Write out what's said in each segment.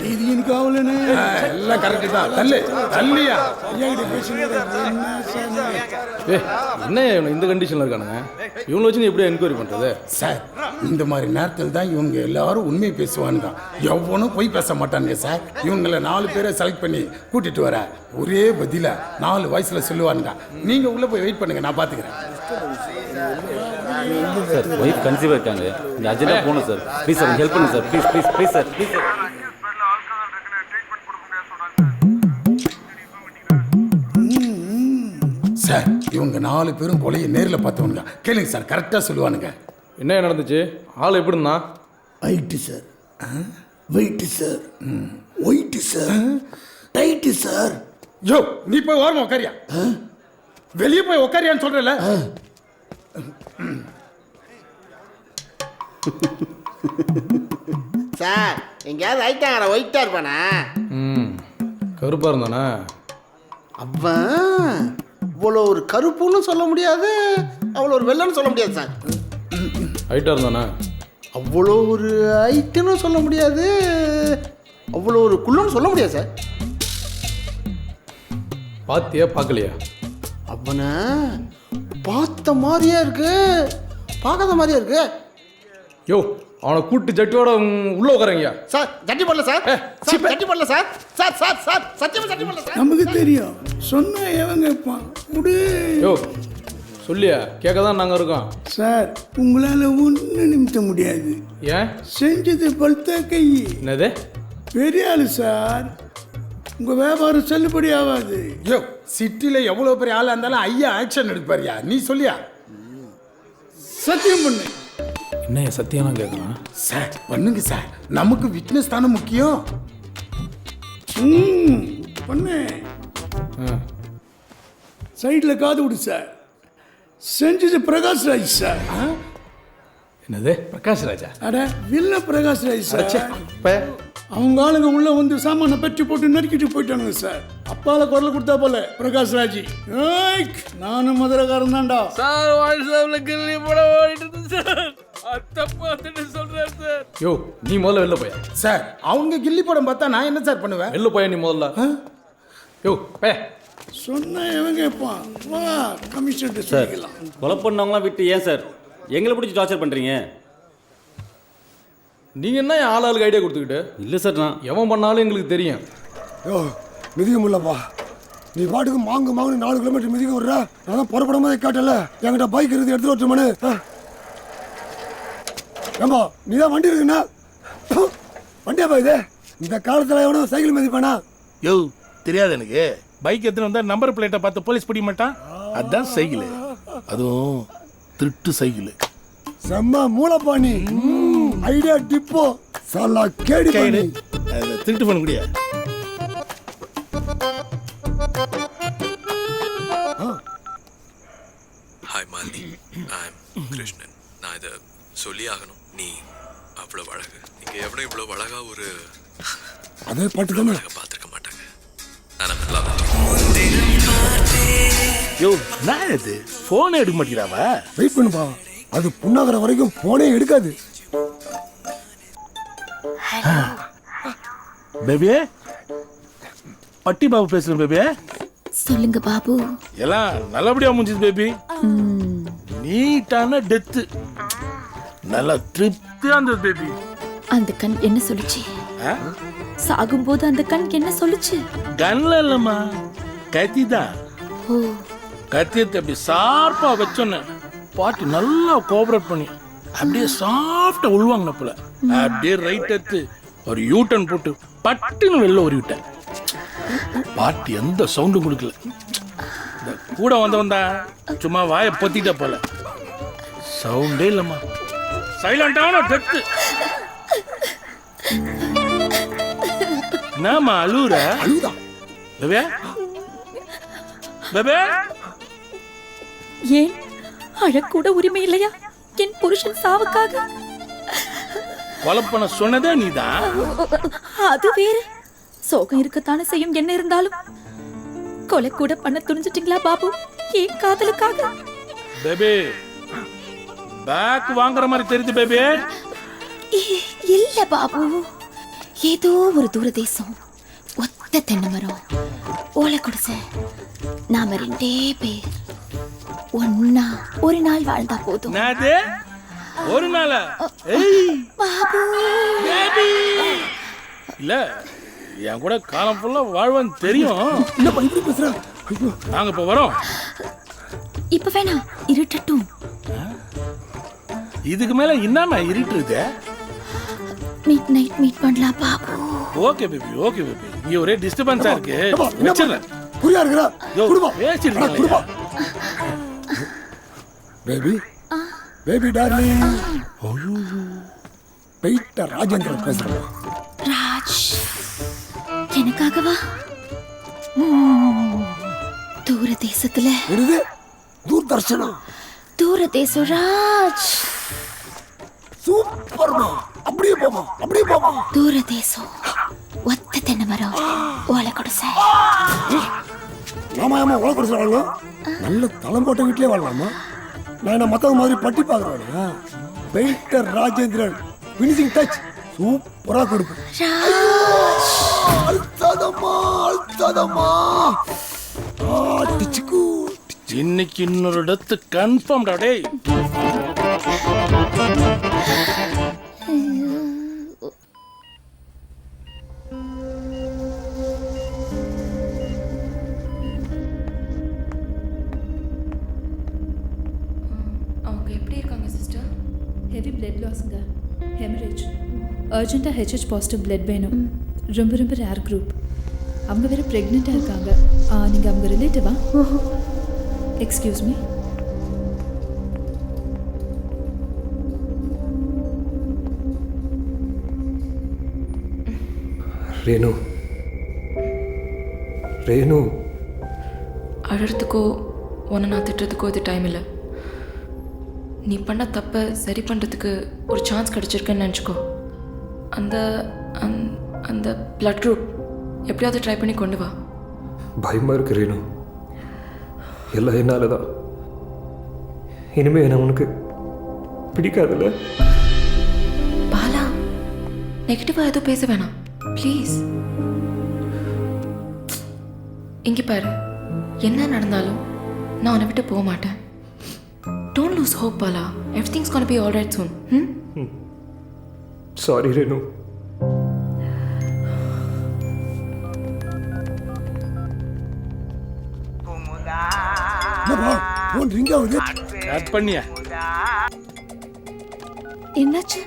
ఇది కావాలనే எல்லாம் கரெக்டு தான். தள்ளு தள்ளியா என்ன இந்த கண்டிஷனில் இருக்கானுங்க? இவங்களை வச்சு நீ எப்படி என்கொயரி பண்ணுறது? சார், இந்த மாதிரி நேரத்தில் தான் இவங்க எல்லாரும் உண்மையை பேசுவானுங்க. எவனும் போய் பேச மாட்டானுங்க சார். இவங்களை 4 பேரை செலக்ட் பண்ணி கூட்டிட்டு வர ஒரே பதில 4 வயசுல சொல்லுவானுங்க. நீங்க உள்ள போய் வெயிட் பண்ணுங்க, நான் பாத்துக்கிறேன். சார், ஒய்ஃப் கன்சீவ் இருக்காங்க. இந்த அர்ஜென்ட்டாக போகணும் சார். ப்ளீஸ் சார், ஹெல்ப் பண்ணுங்க sir. Please please please sir, please sir. Sir, இவங்க 4 பேரும் கொலையை நேரில் பார்த்தவனுங்க. கேளுங்க சார், கரெக்டாக சொல்லுவானுங்க. என்ன நடந்துச்சு? ஆள் எப்படி இருந்தா? Height sir, weight sir, white sir, tight sir. Yo, நீ போய் ஓரமா உட்காரியா? வெளியே போய் உட்காரியான்னு சொல்றல. சார், எங்கேயாவது ஹைட்டாங்கடா ஒயிட்டா இருப்பானா? கருப்பாக இருந்தானே. அவன் இவ்வளோ ஒரு கருப்புன்னு சொல்ல முடியாது, அவ்வளோ ஒரு வெள்ளைன்னு சொல்ல முடியாது சார். ஹைட்டாக இருந்தானே. அவ்வளோ ஒரு ஹைட்டுன்னு சொல்ல முடியாது, அவ்வளோ ஒரு குள்ளுன்னு சொல்ல முடியாது சார். பார்த்தியா பார்க்கலையா? அவனை பார்த்த மாதிரியா இருக்கு, பார்க்காத மாதிரியா இருக்கு. யோ, அவனை கூட்டு ஜட்டியோட உள்ள உட்காரங்க சார். ஜட்டி பண்ணல சார், ஜட்டி பண்ணல சார். சார் சார் சார் சத்தியமா ஜட்டி பண்ணல சார். நமக்கு தெரியும், சொன்னா எவங்க இருப்பான். யோ, சொல்லியா? கேட்க தான் நாங்கள் இருக்கோம். சார், உங்களால ஒன்றும் நிமித்த முடியாது. ஏன்? செஞ்சது பல்த்த கை. என்னது? பெரிய ஆளு சார், உங்க வியாபாரம் செல்லுபடி ஆகாது. யோ, சிட்டில எவ்வளவு பெரிய ஆளா இருந்தாலும் ஐயா ஆக்ஷன் எடுப்பாரியா? நீ சொல்லியா? சத்தியம் பண்ணு. என்ன சத்தியம்லாம் கேட்கலாம்? சார், பண்ணுங்க சார், நமக்கு விட்னஸ் தானே முக்கியம். பண்ணு. சைடில் காது விடு சார். செஞ்சது பிரகாஷ் ராஜ் சார். என்னது? பிரகாஷ் ராஜா? அட, வில்ல பிரகாஷ் ராஜ் சார். அவங்க ஆளுங்க உள்ள வந்து சாமான பெற்று போட்டு நறுக்கிட்டு போயிட்டானுங்க சார். அப்பால குரல் கொடுத்தா போல பிரகாஷ் ராஜ். நானும் மதுரக்காரன் தான்டா சார். வாட்ஸ்அப்ல கில்லி போட ஓடிட்டு சார். அத்தப்பாத்துட்டு சொல்றேன் சார். யோ, நீ முதல்ல வெளில போயா. சார், அவங்க கில்லி படம் பார்த்தா நான் என்ன சார் பண்ணுவேன்? வெளில போயா நீ முதல்ல. யோ, பே. சொன்னா எவங்க கேட்பான்? வா, கமிஷன் சார், சொல்லிக்கலாம். கொலை பண்ணவங்களாம் விட்டு ஏன் சார் எங்களை பிடிச்சி டார்ச்சர் பண்ணுறீங்க? நீங்கள் என்ன ஆளுக்கு ஐடியா கொடுத்துக்கிட்டு? இல்லை சார், நான் எவன் பண்ணாலும் எங்களுக்கு தெரியும். யோ, மிதிக்க முடியலப்பா. நீ பாட்டுக்கு மாங்கு 4 கிலோமீட்டர் மிதிக்க விடுற. நான் புறப்படும் போதே கேட்டல, என்கிட்ட பைக் இருந்து எடுத்து வரட்டுமானு. ஏம்பா, நீ தான் வண்டி இருக்குண்ணா. வண்டியாப்பா இது? இந்த காலத்தில் எவனோ சைக்கிள் மிதிப்பானா? யோ, தெரியாது எனக்கு. பைக் எடுத்துன்னு வந்தா நம்பர் பிளேட்டை பார்த்து போலீஸ் பிடிக்க மாட்டான். அதான் சைக்கிள், அதுவும் திருட்டு சைக்கிள். செம்ம மூளைப்பாணி. ஐடியா டிப்போ சாலா கேடி பண்ணி திருட்டு பண்ண முடியாது. Hi Malini, I'm Krishnan. நான் இதை சொல்லி ஆகணும். நீ அவ்வளோ அழகு. இங்கே எவ்வளோ இவ்வளோ அழகா ஒரு அதே பாட்டு தானே பார்த்துருக்க மாட்டாங்க. ஆனால் நல்லா யோ, நான் இது ஃபோனை எடுக்க மாட்டேங்கிறாவா? வெயிட் பண்ணுப்பா, அது புண்ணாகிற வரைக்கும் போனே எடுக்காது. பேபி, பட்டி பாபு பேசுறேன். பேபி சொல்லுங்க பாபு. எல்லாம் நல்லபடியா முடிஞ்சது பேபி. நீட்டான டெத்து, நல்லா திருப்தியா இருந்தது பேபி. அந்த கண் என்ன சொல்லுச்சு? சாகும்போது அந்த கண் என்ன சொல்லுச்சு? கண்ல இல்லம்மா, கத்திதான். ஓ, கத்தியத்தை அப்படி ஷார்ப்பா வச்சோன்னு பாட்டி நல்லா கோஆபரேட் பண்ணி அப்படியே சாஃப்டா உள்வாங்கினப்புல அப்படியே ரைட் எடுத்து ஒரு யூட்டன் போட்டு பட்டுன்னு வெளில ஒரு விட்டேன். பாட்டி எந்த சவுண்டும் கொடுக்கல. இந்த கூட வந்தவன் தான் சும்மா வாயை பொத்திட்ட போல, சவுண்டே இல்லம்மா. சைலண்டான டெத்து. என்னம்மா அழுவுற? அழுதா? பேபே, பேபே, ஏன் அழக்கூட உரிமை இல்லையா என் புருஷன் சாவுக்காக? கொலை பண்ண சொன்னதே நீதான். அது வேற. சோகம் இருக்கத்தானே செய்யும். என்ன இருந்தாலும் கொலை கூட பண்ண துணிஞ்சிட்டீங்களா பாபு என் காதலுக்காக? பேபி, பேக் வாங்குற மாதிரி தெரியுது பேபி. இல்ல பாபு, ஏதோ ஒரு தூரதேசம், ஒத்த தென்னை மரம், ஓலை குடிசை, நாம 2 பேர் ஒன்னா ஒரு நாள் வாழ்ந்தா போதும். என்னது ஒரு நாள்? பாபு பேபி இல்ல, என் கூட காலம் ஃபுல்லா வாழ்வான்னு தெரியும். என்னப்பா இப்படி பேசுற? ஐயோ, நாங்க இப்ப வரோம். இப்ப வேணாம், இருட்டட்டும். இதுக்கு மேல என்னமா இருட்டுது? மிட் நைட் மீட் பண்ணலாம் Babu. Okay baby, okay baby. இங்க ஒரே டிஸ்டர்பன்ஸா இருக்கு. ஏப்பா, என்னப்பா? வச்சிடுறேன். புரியா இருக்கிறா? யோ, குடுப்பா. பேசிட்டு குடுப்பா. Baby baby darling. ஐயோ, பெயிட்ட ராஜேந்திரன் பேசுறேன். ராஜ், எனக்காகவா? தூர தேசத்துல என்னது? தூர்தர்ஷனா? தூர தேசம் ராஜ். சூப்பர்மா. அப்படியே போமா, அப்படியே போமா. தூர தேசம், ஒத்த தென்னை மரம், ஓலை குடிசை. ஆமா ஆமா, உலக குடிசை வாழலாம். நல்ல தளம்போட்ட வீட்லயே வாழலாமா? நான் என்ன மத்தவங்க மாதிரி பட்டி பார்க்கறேன். பெயிட்டர் ராஜேந்திரன் ஃபினிஷிங் டச் சூப்பரா கொடுப்பேன். அழுத்தாதம்மா, அழுத்தாதம்மா. டிச்சுக்கு இன்னைக்கு இன்னொரு இடத்து கன்ஃபார்ம்டா டேய். அவங்க எப்படி இருக்காங்க சிஸ்டர்? ஹெவி பிளட் லாஸ்ங்க, ஹெமரேஜ், அர்ஜென்ட்டாக ஹெச்ஹெச் பாசிட்டிவ் பிளட் வேணும். ரொம்ப ரொம்ப ரேர் குரூப். அவங்க வேறு ப்ரெக்னெண்ட்டாக இருக்காங்க. நீங்கள் அவங்க ரிலேட்டிவா? Excuse me. ரேணு, ரேணு. அழறதுக்கோ உன்னை நான் திட்டுறதுக்கோ இது டைம் இல்லை. நீ பண்ண தப்பை சரி பண்ணுறதுக்கு ஒரு சான்ஸ் கிடச்சிருக்குன்னு நினச்சிக்கோ. அந்த அந்த பிளட் குரூப் எப்படியாவது ட்ரை பண்ணி கொண்டு வா. பயமாக இருக்கு ரேணு. எல்லாம் என்னால் தான். இனிமே என்ன உனக்கு பிடிக்காதுல்ல? பாலா, நெகட்டிவாக எதுவும் பேச வேணாம் ப்ளீஸ். இங்கே பாரு, என்ன நடந்தாலும் நான் உன்னை விட்டு போக மாட்டேன். Don't lose hope Bala. Everything's gonna be all right soon. Sorry Renu. என்னப்பா போன் ரிங் ஆகுது? கட் பண்ணியா? என்னாச்சு?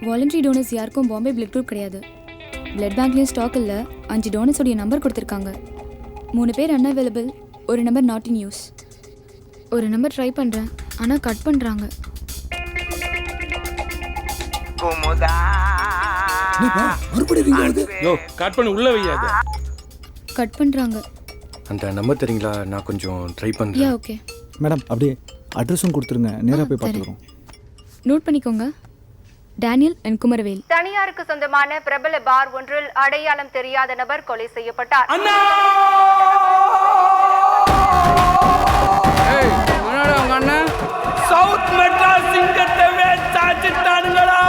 வாலண்டரி டோனர்ஸ் யாருக்கும் பாம்பே பிளட் குரூப் கிடையாது. பிளட் பேங்க்லேயும் ஸ்டாக் இல்லை. 5 டோனர்ஸோடைய நம்பர் கொடுத்துருக்காங்க. 3 பேர் அன்அவைலபிள், ஒரு நம்பர் நாட் இன் யூஸ். ஒரு நம்பர் ட்ரை பண்ணுறேன், ஆனால் கட் பண்ணுறாங்க. என்னப்பா மறுபடியும் ரிங் ஆகுது? யோ, கட் பண்ணி உள்ள வையாத. கட் பண்ணுறாங்க. அந்த நம்பர் தெரியுங்களா? நான் கொஞ்சம் ட்ரை யா பண்ணுறேன். ஓகே மேடம், அப்படியே அட்ரஸும் கொடுத்துருங்க, நேராக போய் பார்த்துக்குறோம். நோட் பண்ணிக்கோங்க. Daniel and Kumaravel. தனியாருக்கு சொந்தமான பிரபல பார் ஒன்றில் அடையாளம் தெரியாத நபர் கொலை செய்யப்பட்டார். சவுத் மெட்ராஸ் சிங்கத்தை சாச்சிட்டானுங்களா?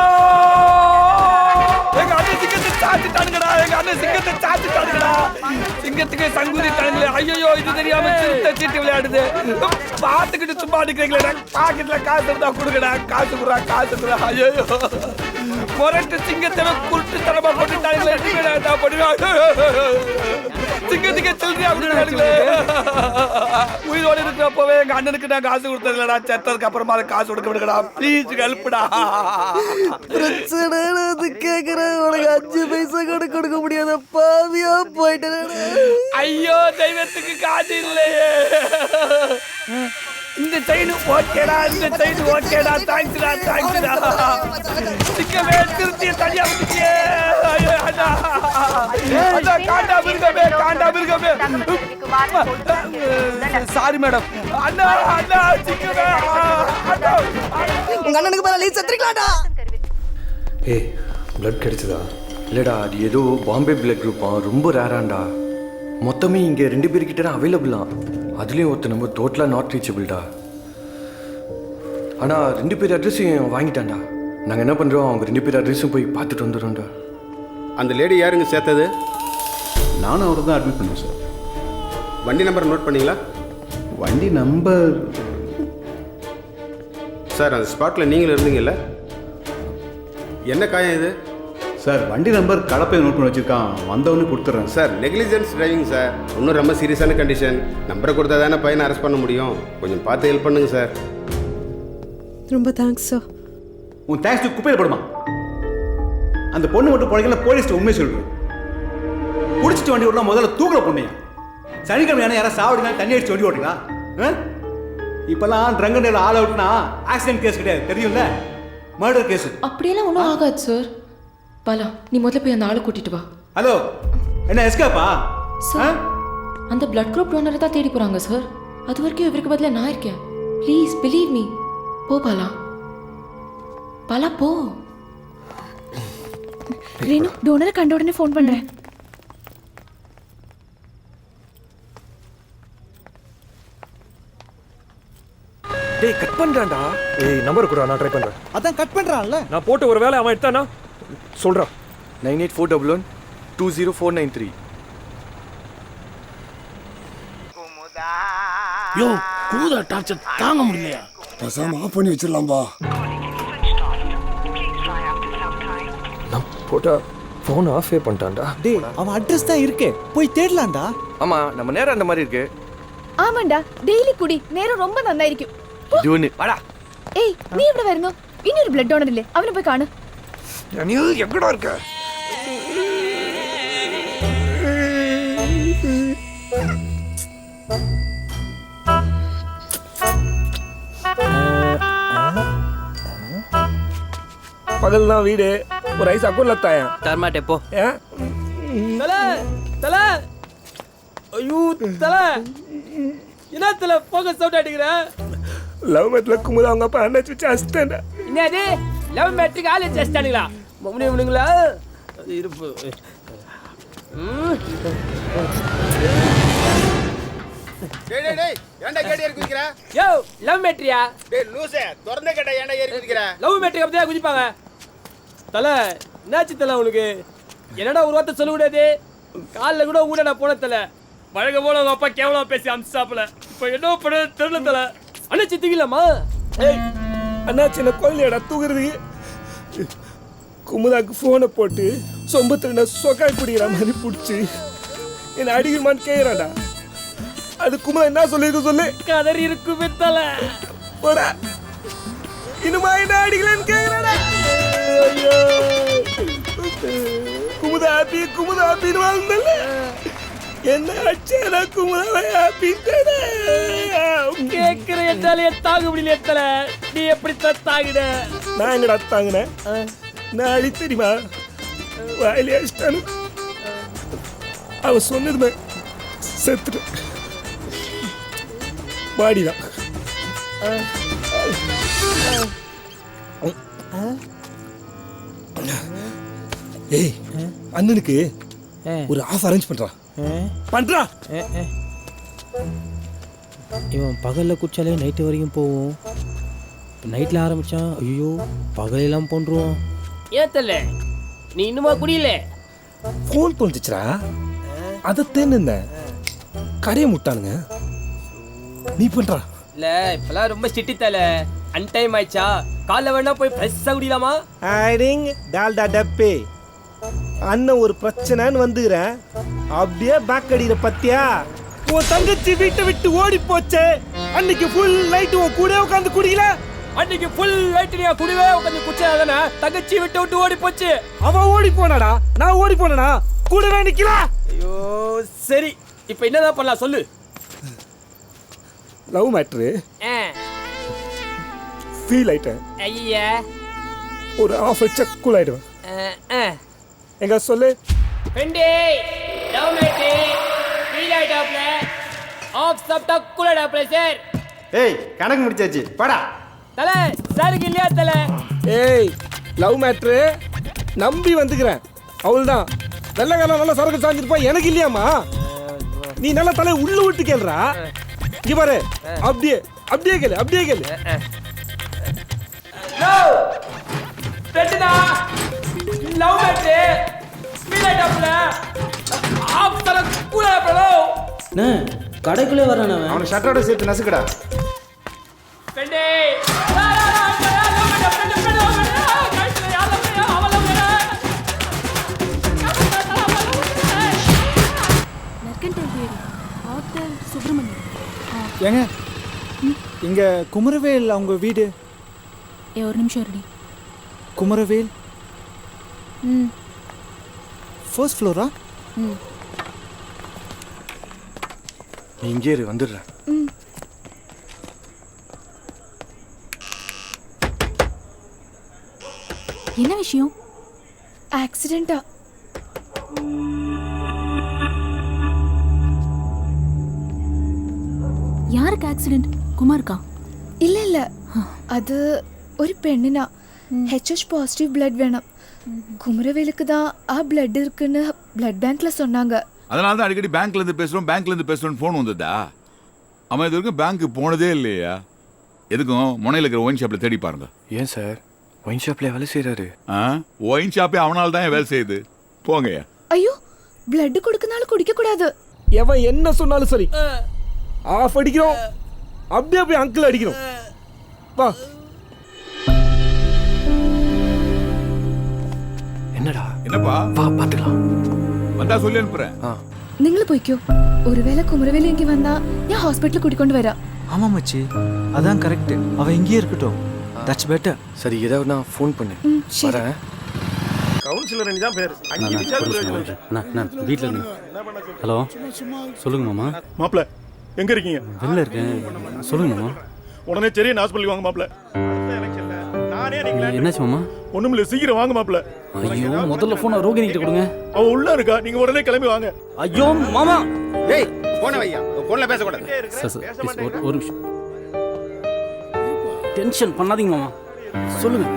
எங்க அண்ணன் சிங்கத்தை சாச்சிட்டானுங்களா? எங்க அண்ணன் சிங்கத்தை சாச்சிட்டானுங்களா? சிங்கத்துக்கு சங்குதி தானுங்களே. ஐயோ, இது தெரியாம சிறுத்தை சீட்டு விளையாடுது. பார்த்துக்கிட்டு சும்மா நிக்கிறீங்களே. பாக்கெட்ல காசு இருந்தா கொடுக்கடா. காசு குடுறா, காசு குடுறா. ஐயோ, முரட்டு சிங்கத்தை குருட்டு தரமா போட்டுட்டானுங்களே. சிங்கத்துக்கு சில்லறையா விட்டுட்டானுங்களே. உயிரோடு இருக்கிறப்பவே எங்க அண்ணனுக்கு நான் காசு கொடுத்தது இல்லடா. செத்ததுக்கு அப்புறமா அதை காசு கொடுக்க விடுங்கடா. ப்ளீஸ் ஹெல்ப்டா. பிரச்சனை கேக்குறேன். உனக்கு 5 பைசா கூட கொடுக்க முடியாத பாவியா போயிட்டேன். ஐயோ, தெய்வத்துக்கு காசு இல்லையே. இந்த செயின் ஓகேடா, இந்த செயின் ஓகேடா. தேங்க்ஸ்டா, தேங்க்ஸ்டா. சிக்கவே திருத்திய தனியா விட்டுச்சே. ஐயோ அண்ணா, அண்ணா காண்டா மிருகமே, காண்டா மிருகமே. Sorry madam. அண்ணா, அண்ணா சிக்கவே. அண்ணா, உங்க அண்ணனுக்கு பதிலா செத்துறீங்களாடா? ஏய், பிளட் கிடைச்சதா? இல்லைடா, அது ஏதோ பாம்பே பிளட் குரூப்பா, ரொம்ப ரேராண்டா. மொத்தமே இங்கே 2 பேர்கிட்ட அவைலபிளா. அதுலேயும் ஒருத்த நம்ம டோட்டலாக நாட் ரீச்சபிள்டா. ஆனால் 2 பேர் அட்ரஸையும் வாங்கிட்டான்டா. நாங்கள் என்ன பண்ணுறோம், அவங்க 2 பேர் அட்ரஸும் போய் பார்த்துட்டு வந்துடும்டா. அந்த லேடி யாருங்க சேர்த்தது? நானும் அவரை தான் அட்மிட் பண்ணேன் சார். வண்டி நம்பர் நோட் பண்ணீங்களா? வண்டி நம்பர் சார் அந்த ஸ்பாட்டில் நீங்களும் இருந்தீங்கல்ல? என்ன காயம் இது? சார் வண்டி நம்பர் கலப்பையை நோட் பண்ணி வச்சுருக்கான், வந்தவொடனே கொடுத்துட்றேன் சார். Negligence driving sir. இன்னும் ரொம்ப சீரியஸான கண்டிஷன். நம்பரை கொடுத்தா தானே பையனை அரெஸ்ட் பண்ண முடியும். கொஞ்சம் பார்த்து ஹெல்ப் பண்ணுங்க சார். ரொம்ப தேங்க்ஸ் சார். உன் தேங்க்ஸ் குப்பையில் போடுமா? அந்த பொண்ணு மட்டும் பிழைக்கல, போலீஸ்ட்டு உண்மையை சொல்கிறேன். குடிச்சிட்டு வண்டி ஓட்டலாம், முதல்ல தூக்கல பொண்ணையா? சனிக்கிழமை யாராவது சாவடினா தண்ணி அடிச்சு வண்டி ஓட்டுங்களா? இப்போல்லாம் ட்ரங்க் நேரில் ஆள் அவுட்னா ஆக்சிடென்ட் கேஸ் கிடையாது, தெரியும்ல? Murder case. அப்படியெல்லாம் ஒன்றும் ஆகாது சார். பாலா, நீ முதல்ல போய் அந்த ஆளை கூட்டிட்டு வா. ஹலோ, என்ன எஸ்கேப்பா? சார், அந்த பிளட் குரூப் டோனரை தான் தேடி போறாங்க சார். அது வரைக்கும் இவருக்கு பதிலாக நான் இருக்கேன். Please believe me. போ பாலா. பாலா போ. ரேணு, டோனரை கண்ட உடனே ஃபோன் பண்றேன். டேய் கட் பண்றான்டா. ஏய் நம்பர் குடா, நான் ட்ரை பண்றேன். அதான் கட் பண்றான்ல. நான் போட்டு ஒரு வேளை அவன் எடுத்தானா சொல்றான். 9841120493. யோ கூதா டார்ச்சர் தாங்க முடியலையா? பேசாம ஆஃப் பண்ணி வச்சிடலாம்பா. நான் போட்டா ஃபோன் ஆஃபே பண்ணிட்டான்டா. டேய், அவன் அட்ரஸ் தான் இருக்கே, போய் தேடலாம்டா. ஆமாம், நம்ம நேரம் அந்த மாதிரி இருக்கு. ஆமாண்டா, டெய்லி குடி, நேரம் ரொம்ப நன்னாയിരിക്കും. இது ஒன்று வாடா. ஏய், நீ ഇവിടെ വരുന്നു? ഇനിയൊരു ബ്ലഡ് ഡോണർ ഇല്ലേ? അവനെ പോയി കാണു. நீ எங்கடா இருக்க? பகல்னா வீடு ஒரு ஐஸ் அக்கௌண்ட்ல தாயன் தரமாட்டே போ. தல தல ஐயோ தல என்ன தல ஃபோக்கஸ் அவுட் அடிக்குற? லவ் மேட்ல குமுதா அவங்க அப்பா அண்ணாச்சி வச்சு அசிஸ்டன்ட். என்னது லவ் மேட்ரிக் ஆளே ஜஸ்டானுங்களா? மம்முனி இவனுங்களா இருப்பு. டேய் டேய் டேய், ஏன்டா கேடி ஏறி குதிக்கற? யோ லவ் மேட்ரியா? டேய் லூசே, திறந்த கேட்ட ஏன்டா ஏறி குதிக்கற? லவ் மேட்ரிக் அப்படியே குதிப்பாங்க. தல என்னாச்சு தல உனக்கு? என்னடா ஒரு வார்த்தை சொல்ல கூடாது? காலைல கூட ஊட நான் போன தல. பழக போல உங்க அப்பா கேவலம் பேசி அம்சாப்ல. இப்போ என்ன பண்ண தெரியல தல. அண்ணாச்சி தூக்கிலாமா? ஏய் அண்ணாச்சி என்ன கொல்லையடா தூக்குறது. குமுதாக்கு ஃபோனை போட்டு சொம்பத்தில் நான் சொக்காய் பிடிக்கிற மாதிரி பிடிச்சி என்னை அடிக்குமான்னு கேட்குறாடா. அது குமுதா என்ன சொல்லிருக்கு சொல்லு. கதறி இருக்குமே தல. போடா, இனிமா என்ன அடிக்கலன்னு கேட்குறாடா. குமுதா ஹாப்பின்னு வாழ்ந்தல. என்ன அடிச்சா குமுதாவை ஹாப்பி கேட்குற என்னாலே தாங்க முடியல தல. நீ எப்படி தாங்கிட? நான் எங்கடா தாங்கினேன்? நான் அடி தெரியுமா வாயிலே அடிச்சிட்டானு. அவ சொன்னதுமே செத்துட்டு பாடிதான். ஏய் அண்ணனுக்கு ஒரு ஆஃப் அரேஞ்ச் பண்றா. இவன் பகல்ல குச்சாலே நைட்டு வரைக்கும் போவோம். நைட்ல ஆரம்பிச்சான், ஐயோ பகலெல்லாம் போன்றுவோம். ஏன் தெரியல, நீ இன்னுமா குடியில? ஃபோன் தோணுச்சுடா, அதை தேர்ந்தேன். கரையை முட்டானுங்க. நீ பண்றா இல்ல இப்பெல்லாம் ரொம்ப சிட்டி தல. அன்டைம் ஆயிடுச்சா? காலைல வேணா போய் ஃப்ரெஷ்ஷா குடிக்கலாமா? ஐடிங் டால்டா டப்பே. அண்ணன் ஒரு பிரச்சனைன்னு வந்துக்கிறேன், அப்படியே பேக் அடிக்கிற பத்தியா? உன் தங்கச்சி வீட்டை விட்டு ஓடி போச்சே, அன்னைக்கு ஃபுல் நைட் உன் கூட உட்காந்து குடிக்கல. அன்னைக்கு ஃபுல் நைட் நீ குடிவே உட்காந்து குடிச்சாதானே தங்கச்சி விட்டு ஓடி போச்சு. அவ ஓடி போனாடா, நான் ஓடி போனடா, கூடவே நிக்கல. ஐயோ சரி, இப்போ என்னதான் பண்ணலாம் சொல்லு. லவ் மேட்ரு ஃபீல் ஆயிட்டேன். ஐயா ஒரு ஆஃப் செக் கூல் ஆயிடுவேன். எங்க சொல்லு. ஃப்ரெண்டே லவ் மேட்ரு ஃபீல் ஆயிட்டாப்ல. ஆஃப் சாப்பிட்டா கூல் ஆயிட்டாப்ல சார். ஏய் கணக்கு முடிச்சாச்சு, பாடா. தல சாருக்கு இல்லையா தல? ஏய் லவ் மேட்ரு நம்பி வந்துக்கிறேன், அவள்தான். வெள்ளக்காரன் நல்லா சரக்கு சாஞ்சிருப்பா, எனக்கு இல்லையாமா? நீ நல்லா தலை உள்ள விட்டு கேள்றா. இங்க பாரு, அப்படியே அப்படியே கேளு, அப்படியே கேளு. நோ ஃப்ரெண்டுடா லவ் மேட்ச் ஃபீல் ஆயிட்டாப்ல ஆப் தர கூலா ப்ரோ அண்ணே கடைக்குள்ளே வரானே அவனை ஷட்டரோட சேர்த்து நசுக்கடா. ஃப்ரெண்டே ஏங்க இங்க குமரவேல் அவங்க வீடு. ஒரு நிமிஷம் இருடி. குமரவேல் ம் ஃபர்ஸ்ட் ஃப்ளோரா? ம் நீ இங்கே இரு, வந்துடுறேன். ம் என்ன விஷயம்? ஆக்சிடென்ட்டா? யாருக்கு ஆக்சிடென்ட்? குமாருக்கா? இல்ல இல்ல, அது ஒரு பெண்ணுனா ஹெச்எச் பாசிட்டிவ் பிளட் வேணும். குமரவேலுக்கு தான் ஆ பிளட் இருக்குன்னு பிளட் பேங்க்ல சொன்னாங்க. அதனால தான் அடிக்கடி பேங்க்ல இருந்து பேசுறோம் ஃபோன் வந்ததா? அவன் இது வரைக்கும் பேங்க்கு போனதே இல்லையா? எதுக்கும் முனையில் இருக்கிற ஒயின் ஷாப்ல தேடி பாருங்க. ஏன் சார் ஒயின் ஷாப்ல வேலை செய்யறாரு? ஒயின் ஷாப்பே அவனால தான் வேலை செய்யுது. போங்க. ஐயோ, பிளட் கொடுக்கனால குடிக்க கூடாது. எவன் என்ன சொன்னாலும் சரி, ஆஃப் அடிக்கிறோம், அப்படியே போய் அங்கிள் அடிக்கிறோம். வா. என்னடா? என்னப்பா? வா பாத்துக்கலாம். வந்தா சொல்லி அனுப்புறேன். நீங்களும் போய்க்கோ. ஒருவேளை குமரவேலு இங்கே வந்தா நான் ஹாஸ்பிட்டல் கூட்டிக் வரா. ஆமா மச்சி, அதான் கரெக்ட். அவன் இங்கேயே இருக்கட்டும். That's better. சரி, ஏதாவது நான் ஃபோன் பண்ணு. வரேன். கவுன்சிலர் நீ தான் பேர். அஞ்சு நிமிஷம் நான் வீட்டில் ஹலோ சொல்லுங்க மாமா. மாப்பிள்ள எங்க இருக்கீங்க? வெளில இருக்கேன். சொல்லுங்க மாமா. உடனே சரி ஹாஸ்பிட்டலுக்கு வாங்க மாப்பிள்ள. என்னாச்சு மாமா? ஒண்ணுமில்ல, சீக்கிரம் வாங்க மாப்பிள்ள. ஐயோ, முதல்ல போனை ரோகிணி கிட்ட கொடுங்க. அவ உள்ள இருக்கா, நீங்க உடனே கிளம்பி வாங்க. ஐயோ மாமா. டேய் போன வையா, போன்ல பேச கூடாது. ஒரு நிமிஷம். டென்ஷன் பண்ணாதீங்க மாமா. சொல்லுங்க.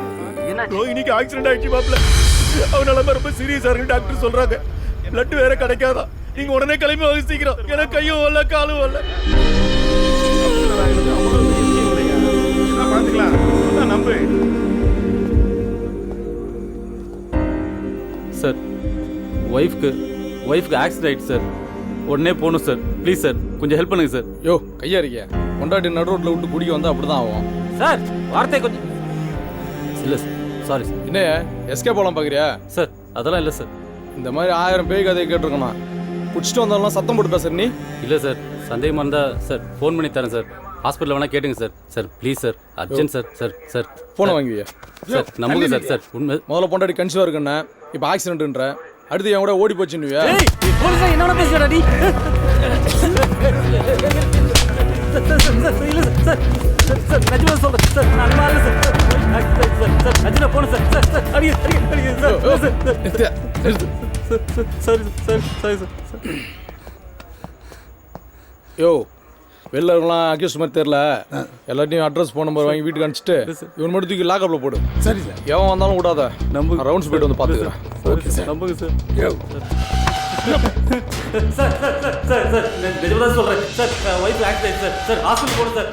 ரோகிணிக்கு ஆக்சிடென்ட் ஆயிடுச்சு மாப்பிள்ள. அவ நிலைமை ரொம்ப சீரியஸா இருக்கு டாக்டர் சொல்றாங்க. பிளட் வேற கிடைக்காதா. நீங்க உடனே கிளம்பி வாங்க சீக்கிரம். எனக்கு கையும் வரல காலும் வரல. பாத்துக்கலாம், நம்பு. சார், ஒய்ஃப்க்கு ஆக்சிடென்ட் ஆயிடுச்சு சார். உடனே போகணும் சார். ப்ளீஸ் சார், கொஞ்சம் ஹெல்ப் பண்ணுங்க சார். யோ கையா இருக்கியா? கொண்டாட்டி நடு ரோட்டில் விட்டு குடிக்க வந்தால் அப்படி தான் ஆகும் சார். வார்த்தை கொஞ்சம் இல்லை சார். Sorry sir. என்ன எஸ்கே போகலாம் பார்க்குறியா? சார் அதெல்லாம் இல்லை சார். இந்த மாதிரி 1000 பேய் கதையை கேட்டிருக்கணும். பிடிச்சிட்டு வந்தாலும் சத்தம் போட்டு பேசுற நீ? இல்லை சார், சந்தேகமாக இருந்தால் சார் ஃபோன் பண்ணி தரேன் சார். ஹாஸ்பிட்டலில் வேணால் கேட்டுங்க sir. Sir please sir, urgent sir. Sir sir ஃபோனை வாங்குவியா? சார் நம்புங்க சார். சார் உண்மை முதல்ல பொண்டாடி கன்சிவாக இருக்குண்ணே, இப்போ ஆக்சிடென்ட்ன்ற. அடுத்து என் கூட ஓடி போச்சுன்னுவியா? என்னோட பேசுறா நீ? சார் நிஜமா சொல்றேன் சார். நான் மாறல சார். சார் நிஜமா போன சார். சார் அடிங்க சார். Sorry sir. யோ வெளில இருக்கலாம் அக்யூஸ் மாதிரி தெரியல. எல்லாத்தையும் அட்ரஸ் ஃபோன் நம்பர் வாங்கி வீட்டுக்கு அனுப்பிச்சிட்டு இவன் மட்டும் தூக்கி லாக்அப்பில் போடு. சரி சார். எவன் வந்தாலும் விடாத. நம்ம ரவுண்ட்ஸ் போயிட்டு வந்து பார்த்துக்கிறேன். Okay sir. நம்புங்க sir. Sir sir sir sir sir நிஜமா சொல்றேன் sir. Wife accident sir. Sir hospital போகணும் சார்.